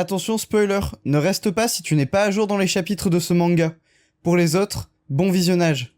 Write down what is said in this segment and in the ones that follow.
Attention spoiler, ne reste pas si tu n'es pas à jour dans les chapitres de ce manga. Pour les autres, bon visionnage.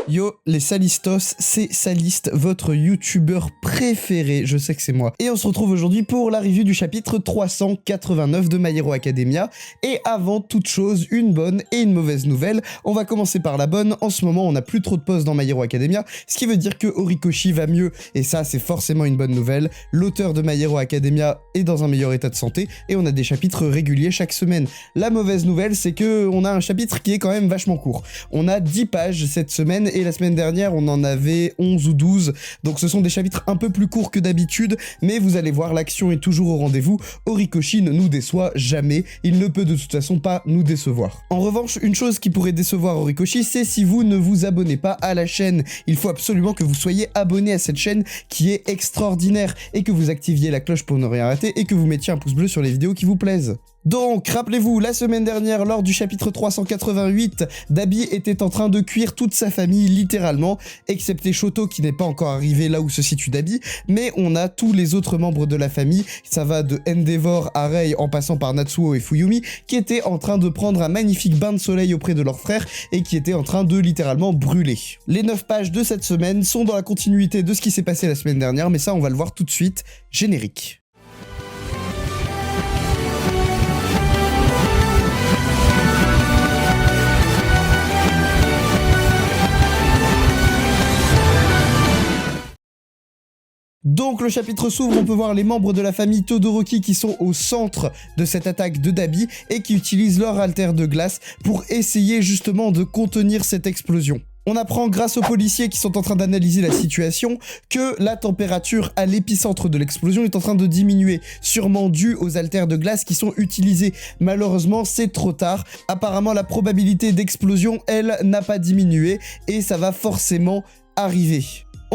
Yo, les Salistos, c'est Saliste, votre youtubeur préféré, je sais que c'est moi. Et on se retrouve aujourd'hui pour la review du chapitre 389 de My Hero Academia. Et avant toute chose, une bonne et une mauvaise nouvelle. On va commencer par la bonne. En ce moment, on n'a plus trop de pauses dans My Hero Academia, ce qui veut dire que Horikoshi va mieux, et ça, c'est forcément une bonne nouvelle. L'auteur de My Hero Academia est dans un meilleur état de santé, et on a des chapitres réguliers chaque semaine. La mauvaise nouvelle, c'est que on a un chapitre qui est quand même vachement court. On a 10 pages cette semaine, et la semaine dernière on en avait 11 ou 12, donc ce sont des chapitres un peu plus courts que d'habitude, mais vous allez voir, l'action est toujours au rendez-vous. Horikoshi ne nous déçoit jamais, il ne peut de toute façon pas nous décevoir. En revanche, une chose qui pourrait décevoir Horikoshi, c'est si vous ne vous abonnez pas à la chaîne. Il faut absolument que vous soyez abonné à cette chaîne qui est extraordinaire, et que vous activiez la cloche pour ne rien rater, et que vous mettiez un pouce bleu sur les vidéos qui vous plaisent. Donc, rappelez-vous, la semaine dernière, lors du chapitre 388, Dabi était en train de cuire toute sa famille, littéralement, excepté Shoto qui n'est pas encore arrivé là où se situe Dabi, mais on a tous les autres membres de la famille, ça va de Endeavor à Rei en passant par Natsuo et Fuyumi, qui étaient en train de prendre un magnifique bain de soleil auprès de leur frère, et qui étaient en train de littéralement brûler. Les 9 pages de cette semaine sont dans la continuité de ce qui s'est passé la semaine dernière, mais ça on va le voir tout de suite. Générique. Donc le chapitre s'ouvre, on peut voir les membres de la famille Todoroki qui sont au centre de cette attaque de Dabi et qui utilisent leur alter de glace pour essayer justement de contenir cette explosion. On apprend grâce aux policiers qui sont en train d'analyser la situation que la température à l'épicentre de l'explosion est en train de diminuer, sûrement dû aux haltères de glace qui sont utilisés. Malheureusement, c'est trop tard. Apparemment, la probabilité d'explosion, elle, n'a pas diminué et ça va forcément arriver.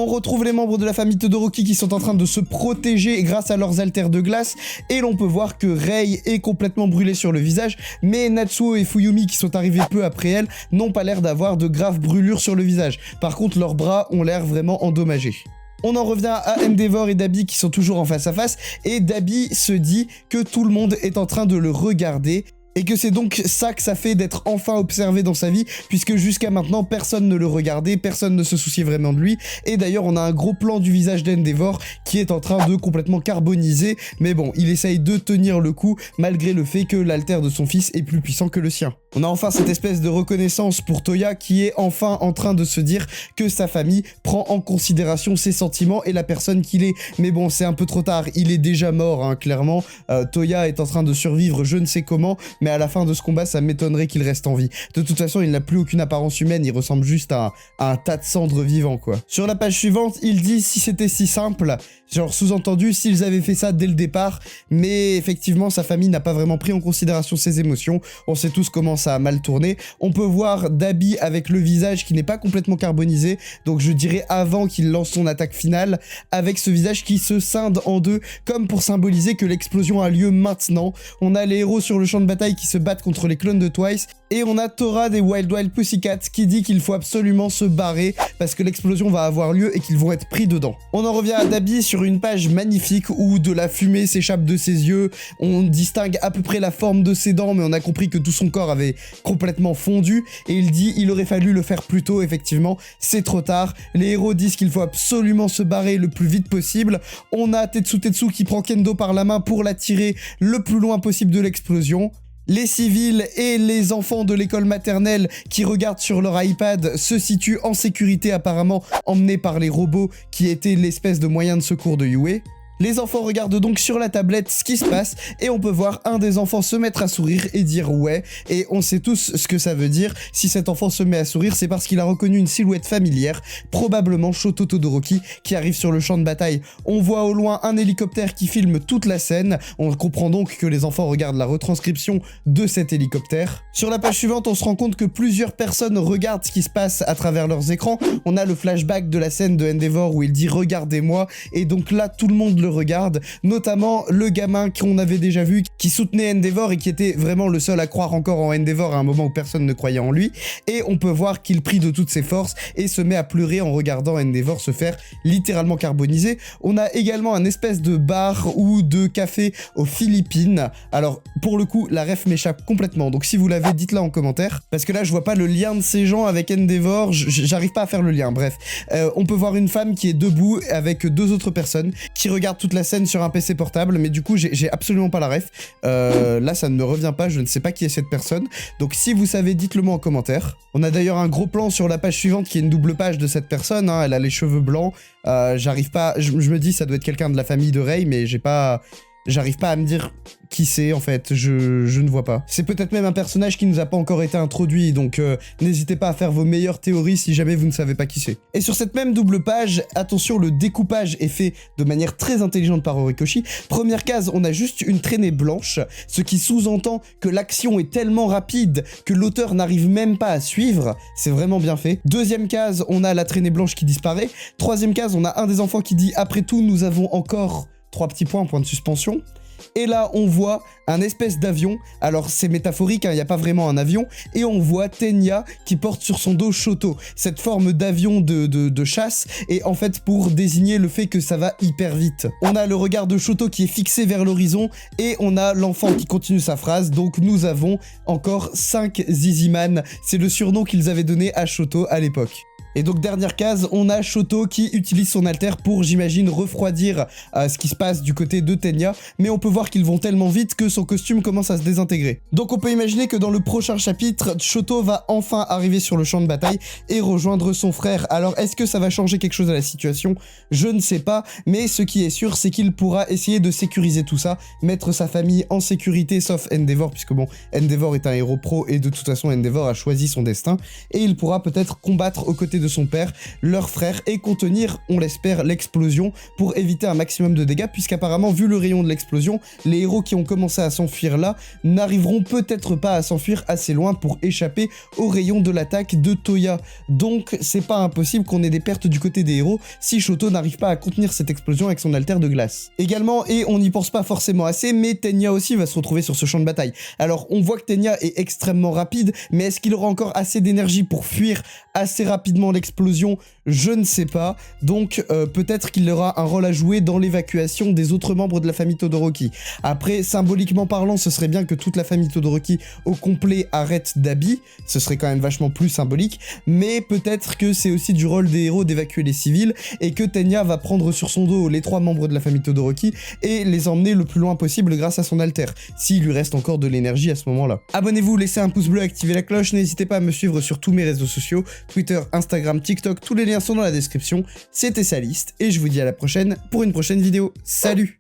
On retrouve les membres de la famille Todoroki qui sont en train de se protéger grâce à leurs haltères de glace, et l'on peut voir que Rei est complètement brûlée sur le visage, mais Natsuo et Fuyumi qui sont arrivés peu après elle n'ont pas l'air d'avoir de graves brûlures sur le visage. Par contre, leurs bras ont l'air vraiment endommagés. On en revient à Endeavor et Dabi qui sont toujours en face à face, et Dabi se dit que tout le monde est en train de le regarder, et que c'est donc ça que ça fait d'être enfin observé dans sa vie, puisque jusqu'à maintenant, personne ne le regardait, personne ne se souciait vraiment de lui, et d'ailleurs on a un gros plan du visage d'Endeavor qui est en train de complètement carboniser, mais bon, il essaye de tenir le coup, malgré le fait que l'alter de son fils est plus puissant que le sien. On a enfin cette espèce de reconnaissance pour Toya qui est enfin en train de se dire que sa famille prend en considération ses sentiments et la personne qu'il est. Mais bon, c'est un peu trop tard, il est déjà mort, hein, clairement. Toya est en train de survivre je ne sais comment, mais à la fin de ce combat, ça m'étonnerait qu'il reste en vie. De toute façon, il n'a plus aucune apparence humaine, il ressemble juste à un tas de cendres vivants, quoi. Sur la page suivante, il dit si c'était si simple, genre sous-entendu s'ils avaient fait ça dès le départ, mais effectivement, sa famille n'a pas vraiment pris en considération ses émotions. On sait tous comment ça a mal tourné. On peut voir Dabi avec le visage qui n'est pas complètement carbonisé, donc je dirais avant qu'il lance son attaque finale, avec ce visage qui se scinde en deux, comme pour symboliser que l'explosion a lieu maintenant. On a les héros sur le champ de bataille qui se battent contre les clones de Twice, et on a Tora des Wild Wild Pussycats qui dit qu'il faut absolument se barrer parce que l'explosion va avoir lieu et qu'ils vont être pris dedans. On en revient à Dabi sur une page magnifique où de la fumée s'échappe de ses yeux, on distingue à peu près la forme de ses dents, mais on a compris que tout son corps avait complètement fondu, et il dit il aurait fallu le faire plus tôt. Effectivement, c'est trop tard, les héros disent qu'il faut absolument se barrer le plus vite possible. On a Tetsu qui prend Kendo par la main pour l'attirer le plus loin possible de l'explosion. Les civils et les enfants de l'école maternelle qui regardent sur leur iPad se situent en sécurité apparemment, emmenés par les robots qui étaient l'espèce de moyen de secours de Yue. Les enfants regardent donc sur la tablette ce qui se passe, et on peut voir un des enfants se mettre à sourire et dire ouais, et on sait tous ce que ça veut dire. Si cet enfant se met à sourire, c'est parce qu'il a reconnu une silhouette familière, probablement Shoto Todoroki qui arrive sur le champ de bataille. On voit au loin un hélicoptère qui filme toute la scène, on comprend donc que les enfants regardent la retranscription de cet hélicoptère. Sur la page suivante, on se rend compte que plusieurs personnes regardent ce qui se passe à travers leurs écrans. On a le flashback de la scène de Endeavor où il dit regardez-moi, et donc là tout le monde le le regarde, notamment le gamin qu'on avait déjà vu, qui soutenait Endeavor et qui était vraiment le seul à croire encore en Endeavor à un moment où personne ne croyait en lui, et on peut voir qu'il prie de toutes ses forces et se met à pleurer en regardant Endeavor se faire littéralement carboniser. On a également un espèce de bar ou de café aux Philippines. Alors pour le coup la ref m'échappe complètement, donc si vous l'avez dites-la en commentaire, parce que là je vois pas le lien de ces gens avec Endeavor, j'arrive pas à faire le lien. Bref, on peut voir une femme qui est debout avec deux autres personnes qui regardent toute la scène sur un PC portable, mais du coup j'ai absolument pas la ref. Là ça ne me revient pas, je ne sais pas qui est cette personne, donc si vous savez dites-le moi en commentaire. On a d'ailleurs un gros plan sur la page suivante qui est une double page de cette personne, hein. Elle a les cheveux blancs, j'arrive pas, je me dis ça doit être quelqu'un de la famille de Rei, mais j'arrive pas à me dire qui c'est en fait, je ne vois pas. C'est peut-être même un personnage qui nous a pas encore été introduit, donc n'hésitez pas à faire vos meilleures théories si jamais vous ne savez pas qui c'est. Et sur cette même double page, attention, le découpage est fait de manière très intelligente par Horikoshi. Première case, on a juste une traînée blanche, ce qui sous-entend que l'action est tellement rapide que l'auteur n'arrive même pas à suivre, c'est vraiment bien fait. Deuxième case, on a la traînée blanche qui disparaît. Troisième case, on a un des enfants qui dit « Après tout, nous avons encore... » 3 petits points, point de suspension. Et là, on voit un espèce d'avion. Alors, c'est métaphorique, hein, il n'y a pas vraiment un avion. Et on voit Tenya qui porte sur son dos Shoto, cette forme d'avion de chasse. Et en fait, pour désigner le fait que ça va hyper vite. On a le regard de Shoto qui est fixé vers l'horizon. Et on a l'enfant qui continue sa phrase. Donc, nous avons encore 5 Ziziman. C'est le surnom qu'ils avaient donné à Shoto à l'époque. Et donc dernière case, on a Shoto qui utilise son alter pour, j'imagine, refroidir ce qui se passe du côté de Tenya, mais on peut voir qu'ils vont tellement vite que son costume commence à se désintégrer. Donc on peut imaginer que dans le prochain chapitre, Shoto va enfin arriver sur le champ de bataille et rejoindre son frère. Alors est-ce que ça va changer quelque chose à la situation? Je ne sais pas, mais ce qui est sûr, c'est qu'il pourra essayer de sécuriser tout ça, mettre sa famille en sécurité, sauf Endeavor, puisque bon, Endeavor est un héros pro et de toute façon Endeavor a choisi son destin, et il pourra peut-être combattre aux côtés de son père, leur frère, et contenir, on l'espère, l'explosion pour éviter un maximum de dégâts, puisqu'apparemment, vu le rayon de l'explosion, les héros qui ont commencé à s'enfuir là n'arriveront peut-être pas à s'enfuir assez loin pour échapper au rayon de l'attaque de Toya. Donc c'est pas impossible qu'on ait des pertes du côté des héros si Shoto n'arrive pas à contenir cette explosion avec son alter de glace. Également, et on n'y pense pas forcément assez, mais Tenya aussi va se retrouver sur ce champ de bataille. Alors on voit que Tenya est extrêmement rapide, mais est-ce qu'il aura encore assez d'énergie pour fuir assez rapidement l'explosion? Je ne sais pas. Donc peut-être qu'il aura un rôle à jouer dans l'évacuation des autres membres de la famille Todoroki. Après, symboliquement parlant, ce serait bien que toute la famille Todoroki au complet arrête Dabi. Ce serait quand même vachement plus symbolique. Mais peut-être que c'est aussi du rôle des héros d'évacuer les civils et que Tenya va prendre sur son dos les 3 membres de la famille Todoroki et les emmener le plus loin possible grâce à son alter, s'il lui reste encore de l'énergie à ce moment-là. Abonnez-vous, laissez un pouce bleu, activez la cloche, n'hésitez pas à me suivre sur tous mes réseaux sociaux, Twitter, Instagram, TikTok, tous les liens sont dans la description. C'était Saliste et je vous dis à la prochaine pour une prochaine vidéo. Salut!